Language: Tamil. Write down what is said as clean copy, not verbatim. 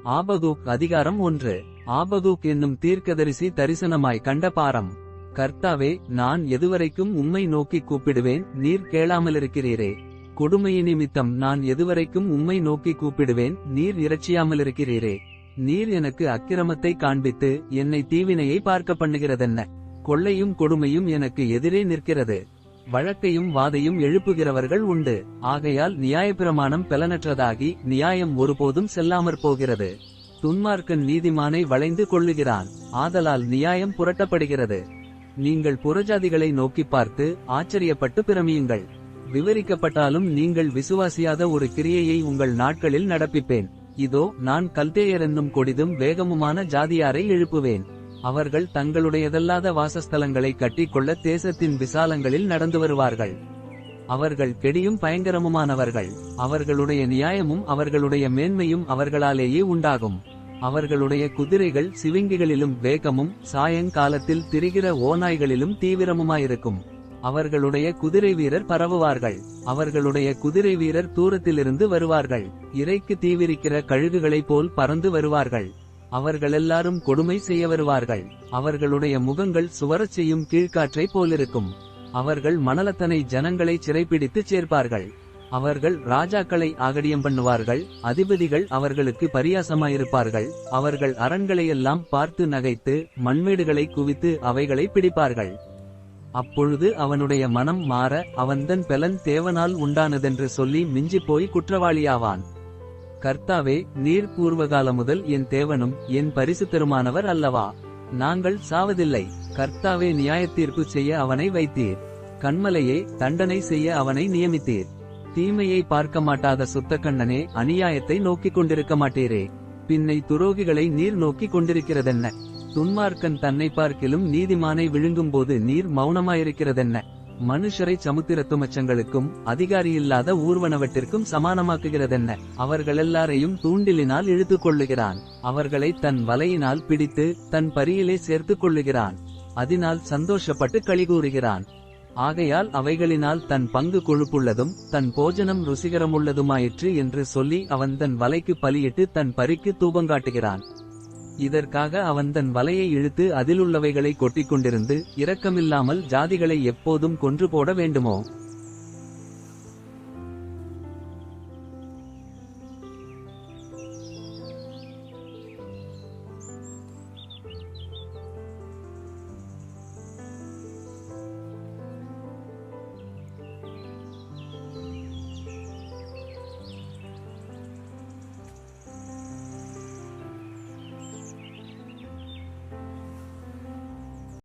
ஆபகூக் அதிகாரம் 1. ஆபகூக் என்னும் தீர்க்கதரிசி தரிசனமாய் கண்ட பாரம். கர்த்தாவே, நான் எதுவரைக்கும் உம்மை நோக்கி கூப்பிடுவேன், நீர் கேளாமலிருக்கிறீரே. கொடுமையினிமித்தம் நான் எதுவரைக்கும் உம்மை நோக்கி கூப்பிடுவேன், நீர் இரட்சியாமலிருக்கிறீரே. நீர் எனக்கு அக்கிரமத்தை காண்பித்து என்னை தீவினையை பார்க்க பண்ணுகிறதென்ன? கொள்ளையும் கொடுமையும் எனக்கு எதிரே நிற்கிறது. வழக்கையும் வாதையும் எழுப்புகிறவர்கள் உண்டு. ஆகையால் நியாயப்பிரமாணம் பலனற்றதாகி நியாயம் ஒருபோதும் செல்லாமற் போகிறது. துன்மார்க்கன் நீதிமானை வளைந்து கொள்ளுகிறான், ஆதலால் நியாயம் புரட்டப்படுகிறது. நீங்கள் புறஜாதிகளை நோக்கி பார்த்து ஆச்சரியப்பட்டு பிரமியுங்கள். விவரிக்கப்பட்டாலும் நீங்கள் விசுவாசியாத ஒரு கிரியையை உங்கள் நாட்களில் நடப்பிப்பேன். இதோ, நான் கல்தேயர் என்னும் கொடிதும் வேகமுமான ஜாதியாரை எழுப்புவேன். அவர்கள் தங்களுடையதல்லாத வாசஸ்தலங்களை கட்டிக்கொள்ள தேசத்தின் விசாலங்களில் நடந்து வருவார்கள். அவர்கள் கெடியும் பயங்கரமுமானவர்கள். அவர்களுடைய நியாயமும் அவர்களுடைய மேன்மையும் அவர்களாலேயே உண்டாகும். அவர்களுடைய குதிரைகள் சிவிங்கிகளிலும் வேகமும் சாயங்காலத்தில் திரிகிற ஓநாய்களிலும் தீவிரமுமாயிருக்கும். அவர்களுடைய குதிரை வீரர் பரவுவார்கள். அவர்களுடைய குதிரை வீரர் தூரத்திலிருந்து வருவார்கள். இறைக்கு தீவிரிக்கிற கழுகுகளைப் போல் பறந்து வருவார்கள். அவர்களெல்லாரும் கொடுமை செய்ய வருவார்கள். அவர்களுடைய முகங்கள் சுவரச் செய்யும் கீழ்காற்றை போலிருக்கும். அவர்கள் மணலத்தனை ஜனங்களை சிறைப்பிடித்துச் சேர்ப்பார்கள். அவர்கள் ராஜாக்களை ஆகடியம் பண்ணுவார்கள். அதிபதிகள் அவர்களுக்கு பரியாசமாயிருப்பார்கள். அவர்கள் அரண்களையெல்லாம் பார்த்து நகைத்து மண்மேடுகளை குவித்து அவைகளை பிடிப்பார்கள். அப்பொழுது அவனுடைய மனம் மாற அவன்தன் பெலன் தேவனால் உண்டானதென்று சொல்லி மிஞ்சிப்போய் குற்றவாளியாவான். கர்த்தாவே, நீர் பூர்வகால முதல் என் தேவனும் என் பரிசுத்தருமானவர் அல்லவா? நாங்கள் சாவதில்லை. கர்த்தாவே, நியாயத்தீர்ப்பு செய்ய அவனை வைத்தீர். கன்மலையே, தண்டனை செய்ய அவனை நியமித்தீர். தீமையை பார்க்க மாட்டாத சுத்தக்கண்ணனே, அநியாயத்தை நோக்கிக் கொண்டிருக்க மாட்டீரே. பின்னை துரோகிகளை நீர் நோக்கிக் கொண்டிருக்கிறதென்ன? துன்மார்க்கன் தன்னை பார்க்கிலும் நீதிமானை விழுங்கும்போது நீர் மௌனமாயிருக்கிறதென்ன? மனுஷரை சமுத்திரத்துமச்சங்களுக்கும் அதிகாரியில்லாத ஊர்வனவற்றிற்கும் சமானமாக்குகிறதென்ன? அவர்களெல்லாரையும் தூண்டிலினால் இழுத்துக் கொள்ளுகிறான். அவர்களை தன் வலையினால் பிடித்து தன் பரியிலே சேர்த்துக் கொள்ளுகிறான். அதனால் சந்தோஷப்பட்டு களிகூறுகிறான். ஆகையால் அவைகளினால் தன் பங்கு கொழுப்புள்ளதும் தன் போஜனம் ருசிகரமுள்ளதுமாயிற்று என்று சொல்லி அவன் தன் வலைக்கு பலியிட்டு தன் பரிக்கு தூபங்காட்டுகிறான். இதற்காக அவன் தன் வலையை இழுத்து அதிலுள்ளவைகளை கொட்டிக்கொண்டிருந்து இரக்கமில்லாமல் ஜாதிகளை எப்போதும் கொன்று போட வேண்டுமோ?